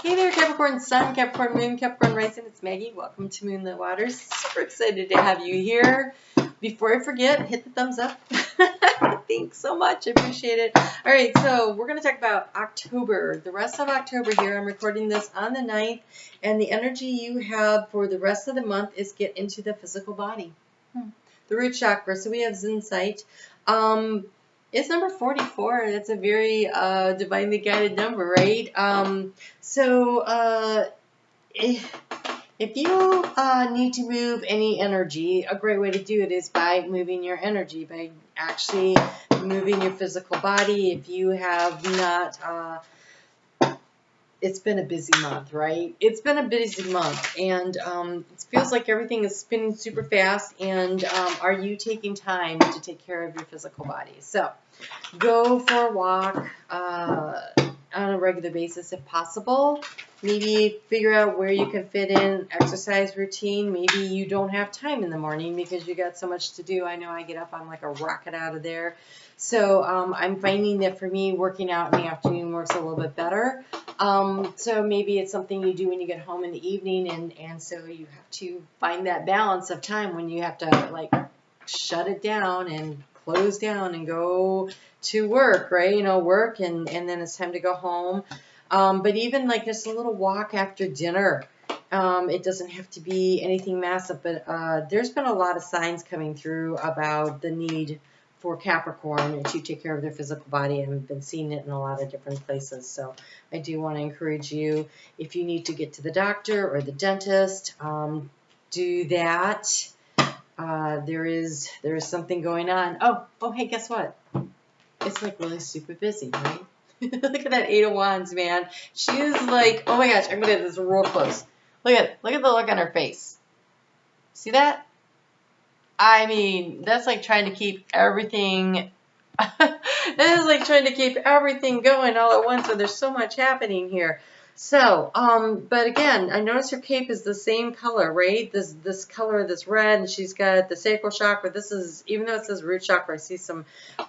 Hey there, Capricorn Sun, Capricorn Moon, Capricorn Rising. It's Maggie. Welcome to Moonlit Waters. Super excited to have you here. Before I forget, hit the thumbs up. Thanks so much. I appreciate it. All right, so we're going to talk about October. The rest of October here. I'm recording this on the 9th, and the energy you have for the rest of the month is get into the physical body. The root chakra. So we have Zinsight. It's number 44. That's a very divinely guided number, right? If you need to move any energy, a great way to do it is by moving your energy, by actually moving your physical body. If you have not, it's been a busy month, right? It's been a busy month, and it feels like everything is spinning super fast, and are you taking time to take care of your physical body? So go for a walk on a regular basis if possible. Maybe figure out where you can fit in exercise routine. Maybe you don't have time in the morning because you got so much to do. I know I get up, I'm like a rocket out of there. So I'm finding that for me, working out in the afternoon works a little bit better. So maybe it's something you do when you get home in the evening, and so you have to find that balance of time when you have to like shut it down and close down and go to work, right? You know, work and then it's time to go home. But even like just a little walk after dinner. It doesn't have to be anything massive, but there's been a lot of signs coming through about the need for Capricorn to take care of their physical body, and I've been seeing it in a lot of different places. So I do want to encourage you, if you need to get to the doctor or the dentist, do that. There is something going on. Oh, hey, guess what? It's like really super busy, right? Look at that 8 of Wands, man. She is like, oh my gosh, I'm gonna get this real close. Look at the look on her face. See that? I mean, that's like trying to keep everything. That is like trying to keep everything going all at once, and there's so much happening here. So, but again, I notice her cape is the same color, right? This color, this red, and she's got the sacral chakra. This is, even though it says root chakra, I see some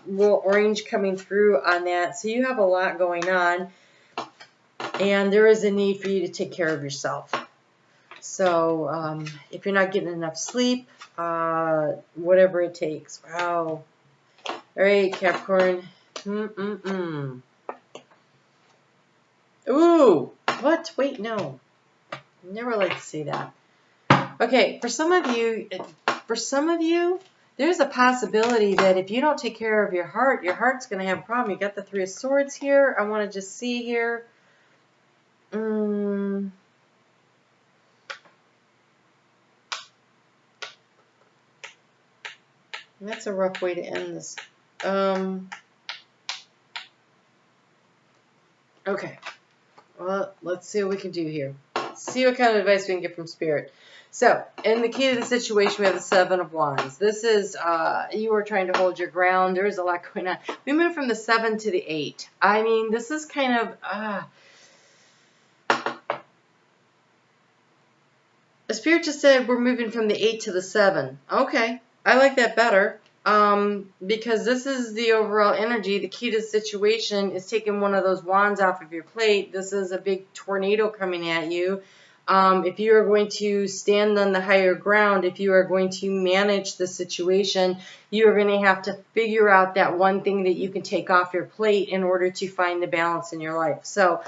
little orange coming through on that. So you have a lot going on, and there is a need for you to take care of yourself. So, if you're not getting enough sleep, whatever it takes. Wow. All right, Capricorn. Ooh, what? Wait, no. Never like to see that. Okay, for some of you, there's a possibility that if you don't take care of your heart's going to have a problem. You got the 3 of Swords here. I want to just see here. That's a rough way to end this. Okay. Well, let's see what we can do here. See what kind of advice we can get from Spirit. So, in the key to the situation, we have the 7 of Wands. This is, you are trying to hold your ground. There is a lot going on. We move from the 7 to the 8. I mean, this is kind of, the Spirit just said we're moving from the 8 to the 7. Okay, I like that better. Because this is the overall energy. The key to the situation is taking one of those wands off of your plate. This is a big tornado coming at you. If you are going to stand on the higher ground, if you are going to manage the situation, you are going to have to figure out that one thing that you can take off your plate in order to find the balance in your life. So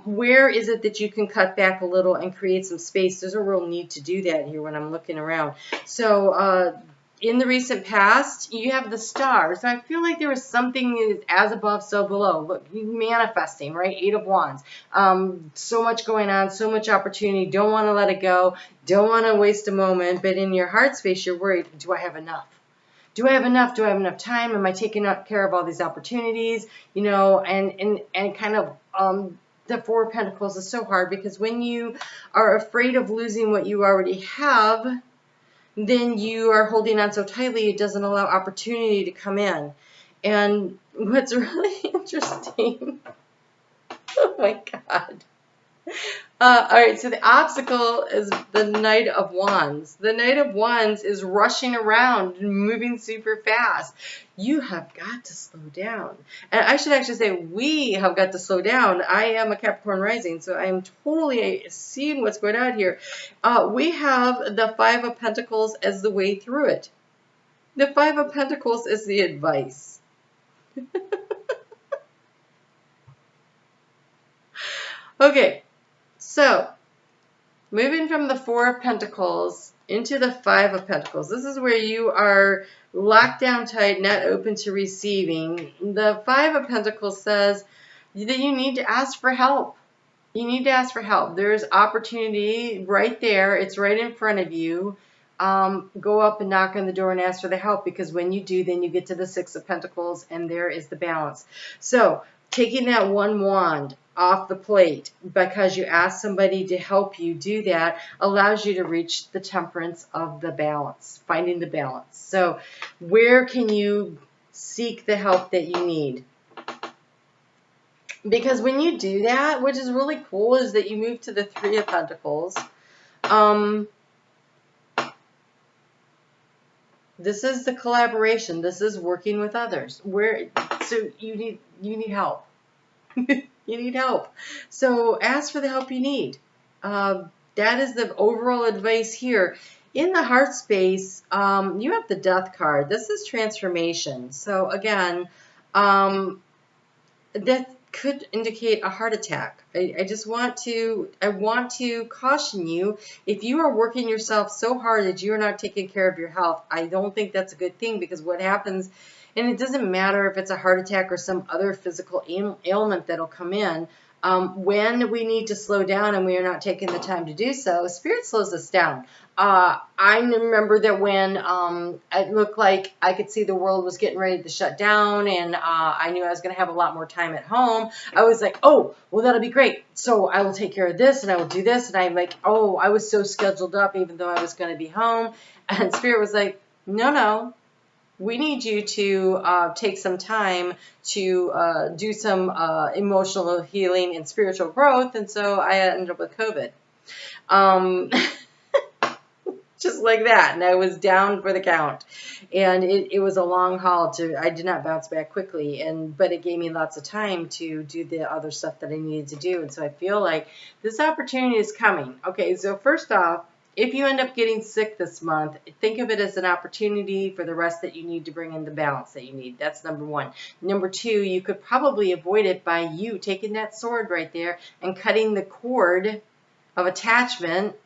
where is it that you can cut back a little and create some space? There's a real need to do that here when I'm looking around. So in the recent past, you have the Star. So I feel like there was something as above, so below. Look, you manifesting, right? 8 of Wands. So much going on, so much opportunity. Don't want to let it go. Don't want to waste a moment. But in your heart space, you're worried, do I have enough? Do I have enough? Do I have enough time? Am I taking care of all these opportunities? You know, and kind of the 4 of Pentacles is so hard because when you are afraid of losing what you already have, then you are holding on so tightly it doesn't allow opportunity to come in. And what's really interesting, oh my God, All right, so the obstacle is the Knight of Wands. The Knight of Wands is rushing around and moving super fast. You have got to slow down. And I should actually say we have got to slow down. I am a Capricorn rising, so I'm totally seeing what's going on here. We have the Five of Pentacles as the way through it. The Five of Pentacles is the advice. Okay, so moving from the Four of Pentacles into the Five of Pentacles. This is where you are locked down tight, not open to receiving. The Five of Pentacles says that you need to ask for help. You need to ask for help. There's opportunity right there. It's right in front of you. Go up and knock on the door and ask for the help, because when you do, then you get to the Six of Pentacles, and there is the balance. So taking that one wand off the plate because you asked somebody to help you do that allows you to reach the temperance of the balance, finding the balance. So where can you seek the help that you need? Because when you do that, which is really cool, is that you move to the Three of Pentacles. This is the collaboration. This is working with others. So you need help. You need help. So ask for the help you need. That is the overall advice here. In the heart space, you have the Death card. This is transformation. So again, that could indicate a heart attack. I want to caution you, if you are working yourself so hard that you're not taking care of your health, I don't think that's a good thing, because what happens, and it doesn't matter if it's a heart attack or some other physical ailment that'll come in, when we need to slow down and we are not taking the time to do so, Spirit slows us down. I remember that when it looked like I could see the world was getting ready to shut down, and I knew I was going to have a lot more time at home, I was like, oh, well, that'll be great. So I will take care of this, and I will do this. And I'm like, oh, I was so scheduled up even though I was going to be home. And Spirit was like, no. We need you to take some time to do some emotional healing and spiritual growth. And so I ended up with COVID. Just like that. And I was down for the count. And it was a long haul. I did not bounce back quickly. But it gave me lots of time to do the other stuff that I needed to do. And so I feel like this opportunity is coming. Okay, so first off, if you end up getting sick this month, think of it as an opportunity for the rest that you need to bring in the balance that you need. That's number one. Number two, you could probably avoid it by you taking that sword right there and cutting the cord of attachment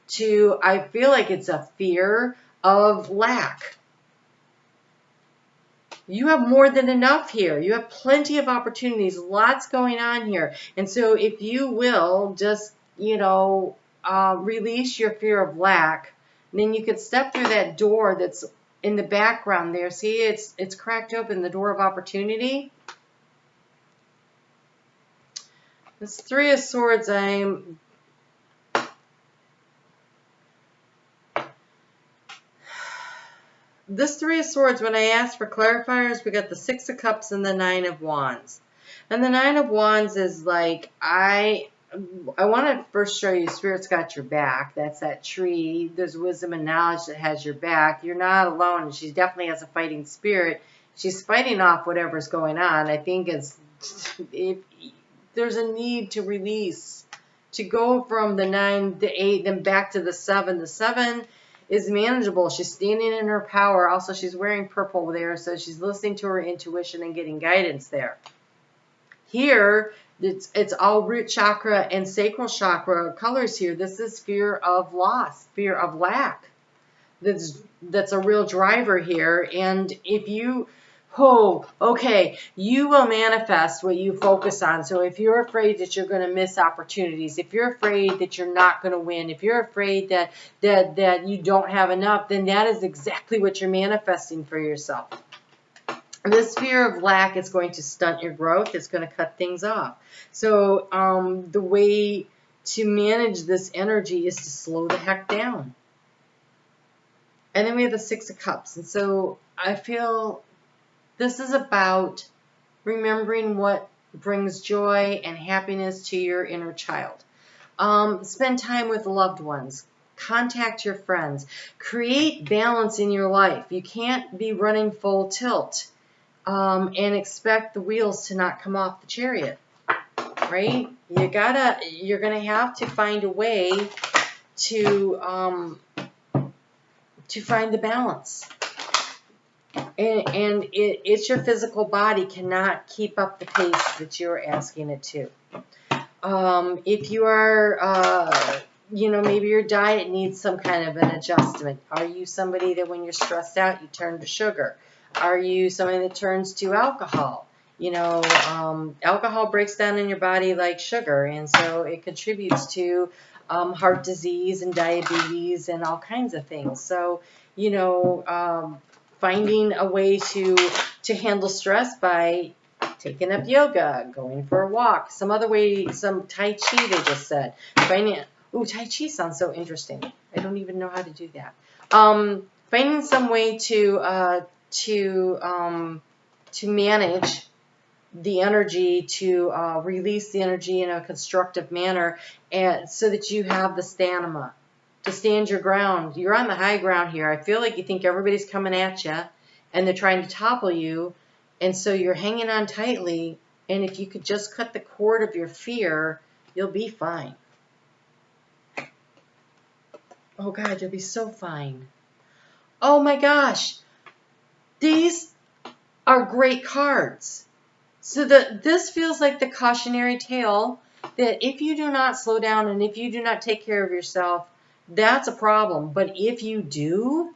to, I feel like it's a fear of lack. You have more than enough here. You have plenty of opportunities, lots going on here. And so if you will just, release your fear of lack, then you could step through that door that's in the background there. See, it's cracked open, the door of opportunity. This Three of Swords, this Three of Swords, when I asked for clarifiers, we got the Six of Cups and the Nine of Wands. And the Nine of Wands is like, I want to first show you Spirit's got your back. That's that tree. There's wisdom and knowledge that has your back. You're not alone. She definitely has a fighting spirit. She's fighting off whatever's going on. I think there's a need to release, to go from the 9, the 8, then back to the 7. The 7 is manageable. She's standing in her power. Also, she's wearing purple there, so she's listening to her intuition and getting guidance there. Here, it's all root chakra and sacral chakra colors here. This is fear of loss, fear of lack. That's a real driver here. And if you, you will manifest what you focus on. So if you're afraid that you're going to miss opportunities, if you're afraid that you're not going to win, if you're afraid that you don't have enough, then that is exactly what you're manifesting for yourself. This fear of lack is going to stunt your growth. It's going to cut things off. So the way to manage this energy is to slow the heck down. And then we have the Six of Cups. And so I feel this is about remembering what brings joy and happiness to your inner child. Spend time with loved ones. Contact your friends. Create balance in your life. You can't be running full tilt and expect the wheels to not come off the chariot, right? You're gonna have to find a way to find the balance. And it's your physical body cannot keep up the pace that you're asking it to. If you are, maybe your diet needs some kind of an adjustment. Are you somebody that when you're stressed out, you turn to sugar? Are you somebody that turns to alcohol? Alcohol breaks down in your body like sugar, and so it contributes to heart disease and diabetes and all kinds of things. So, finding a way to handle stress by taking up yoga, going for a walk, some other way, some Tai Chi they just said. Tai Chi sounds so interesting. I don't even know how to do that. Finding some way to manage the energy, to release the energy in a constructive manner, and so that you have the stamina to stand your ground. You're on the high ground here. I feel like you think everybody's coming at you and they're trying to topple you, and so you're hanging on tightly, and if you could just cut the cord of your fear, you'll be fine. Oh God, you'll be so fine. Oh my gosh, these are great cards. So this feels like the cautionary tale that if you do not slow down and if you do not take care of yourself, that's a problem. But if you do,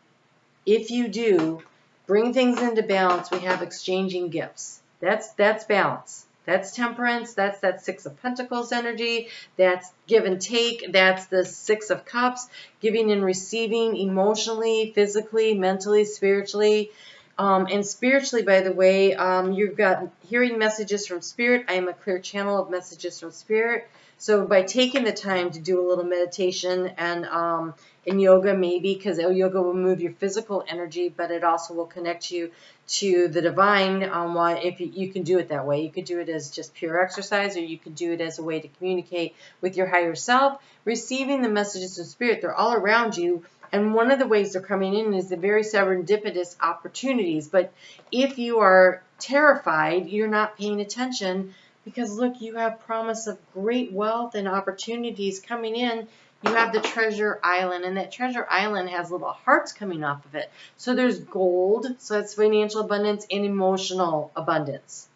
bring things into balance, we have exchanging gifts. That's balance. That's temperance. That's that Six of Pentacles energy. That's give and take. That's the Six of Cups, giving and receiving emotionally, physically, mentally, spiritually. And spiritually, by the way, you've got hearing messages from Spirit. I am a clear channel of messages from Spirit. So by taking the time to do a little meditation and yoga, maybe, because yoga will move your physical energy, but it also will connect you to the divine. If you can do it that way. You could do it as just pure exercise, or you could do it as a way to communicate with your higher self. Receiving the messages of Spirit, they're all around you. And one of the ways they're coming in is the very serendipitous opportunities. But if you are terrified, you're not paying attention, because look, you have promise of great wealth and opportunities coming in. You have the Treasure Island, and that Treasure Island has little hearts coming off of it. So there's gold, so that's financial abundance and emotional abundance.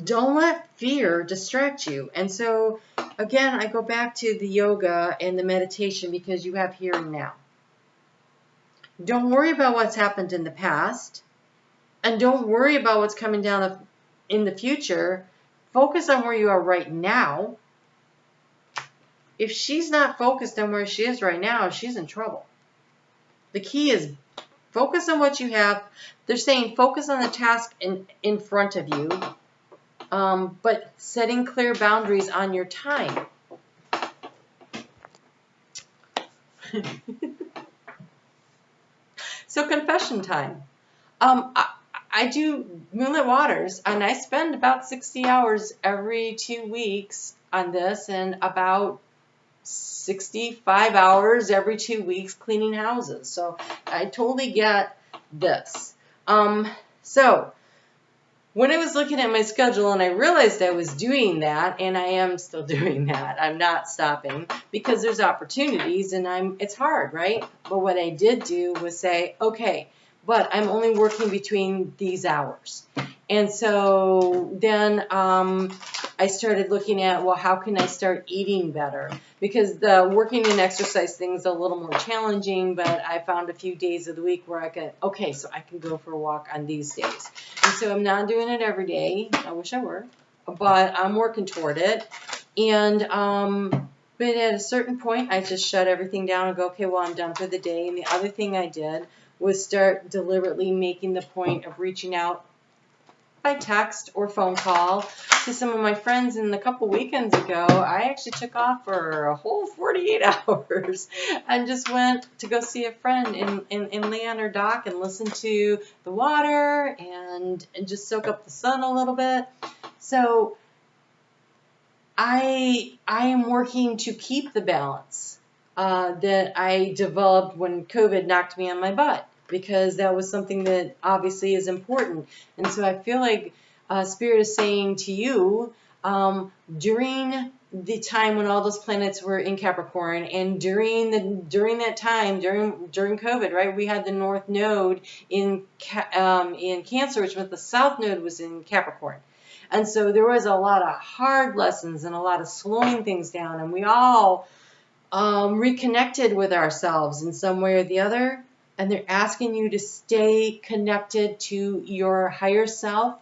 Don't let fear distract you. And so, again, I go back to the yoga and the meditation because you have here and now. Don't worry about what's happened in the past, and don't worry about what's coming down in the future. Focus on where you are right now. If she's not focused on where she is right now, she's in trouble. The key is focus on what you have. They're saying focus on the task in front of you. But setting clear boundaries on your time. So confession time. I do Moonlit Waters, and I spend about 60 hours every 2 weeks on this, and about 65 hours every 2 weeks cleaning houses. So I totally get this. So when I was looking at my schedule and I realized I was doing that, and I am still doing that, I'm not stopping because there's opportunities and it's hard, right? But what I did do was say, okay, but I'm only working between these hours. And so then I started looking at, well, how can I start eating better? Because the working and exercise thing is a little more challenging, but I found a few days of the week where I can go for a walk on these days. And so I'm not doing it every day. I wish I were, but I'm working toward it. And but at a certain point, I just shut everything down and go, okay, well, I'm done for the day. And the other thing I did was start deliberately making the point of reaching out by text or phone call to some of my friends. And a couple weekends ago, I actually took off for a whole 48 hours and just went to go see a friend and lay on her dock and listen to the water and just soak up the sun a little bit. So I am working to keep the balance that I developed when COVID knocked me on my butt, because that was something that obviously is important. And so I feel like Spirit is saying to you, during the time when all those planets were in Capricorn, and during that time during COVID, right? We had the North Node in Cancer, which meant the South Node was in Capricorn. And so there was a lot of hard lessons and a lot of slowing things down, and we all reconnected with ourselves in some way or the other. And they're asking you to stay connected to your higher self,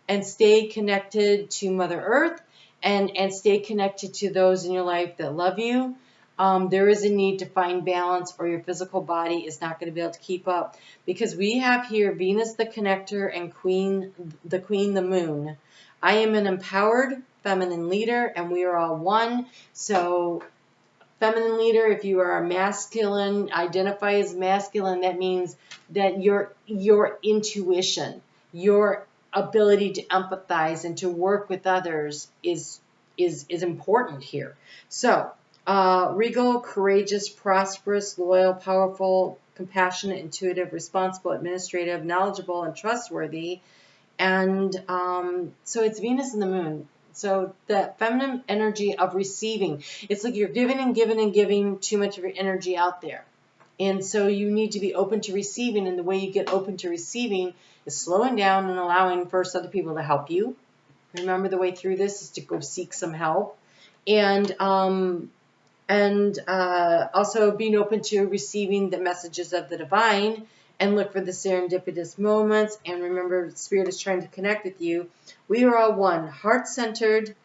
and stay connected to Mother Earth, and stay connected to those in your life that love you. There is a need to find balance, or your physical body is not going to be able to keep up, because we have here Venus the connector and the moon. I am an empowered feminine leader, and we are all one. So feminine leader, if you are a masculine, identify as masculine, that means that your intuition, your ability to empathize and to work with others is important here. So regal, courageous, prosperous, loyal, powerful, compassionate, intuitive, responsible, administrative, knowledgeable, and trustworthy. And so it's Venus and the moon. So the feminine energy of receiving, it's like you're giving and giving and giving too much of your energy out there. And so you need to be open to receiving, and the way you get open to receiving is slowing down and allowing first other people to help you. Remember, the way through this is to go seek some help. And also being open to receiving the messages of the divine, and look for the serendipitous moments. And remember, Spirit is trying to connect with you. We are all one, heart-centered,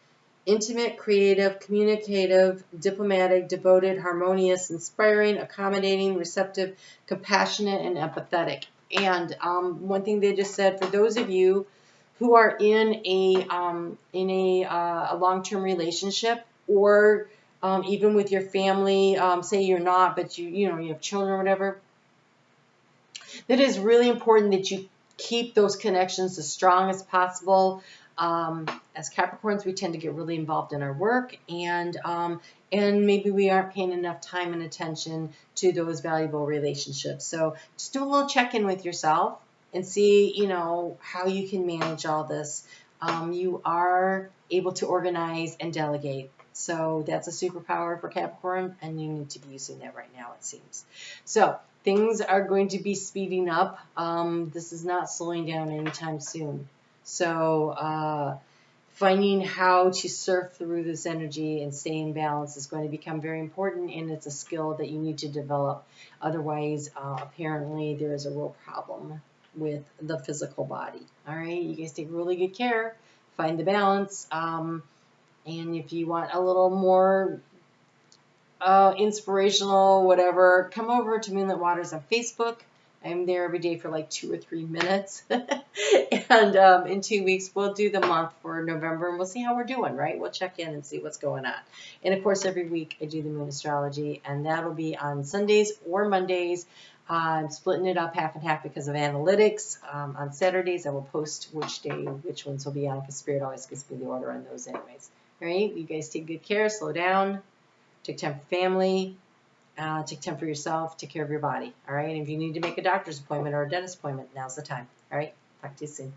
intimate, creative, communicative, diplomatic, devoted, harmonious, inspiring, accommodating, receptive, compassionate, and empathetic. And one thing they just said, for those of you who are in a long-term relationship, or even with your family, say you're not, but you have children or whatever, that is really important that you keep those connections as strong as possible. As Capricorns, we tend to get really involved in our work, and maybe we aren't paying enough time and attention to those valuable relationships. So just do a little check-in with yourself and see, how you can manage all this. You are able to organize and delegate. So that's a superpower for Capricorn, and you need to be using that right now, it seems. So things are going to be speeding up. This is not slowing down anytime soon. So finding how to surf through this energy and stay in balance is going to become very important, and it's a skill that you need to develop. Otherwise, apparently there is a real problem with the physical body. All right, you guys take really good care. Find the balance. And if you want a little more inspirational, whatever, come over to Moonlit Waters on Facebook. I'm there every day for like 2 or 3 minutes. And in 2 weeks, we'll do the month for November, and we'll see how we're doing, right? We'll check in and see what's going on. And of course, every week I do the moon astrology, and that'll be on Sundays or Mondays. I'm splitting it up half and half because of analytics. On Saturdays, I will post which ones will be on, because Spirit always gives me the order on those anyways. All right, you guys take good care, slow down, take time for family, take time for yourself, take care of your body. All right, and if you need to make a doctor's appointment or a dentist appointment, now's the time. All right, talk to you soon.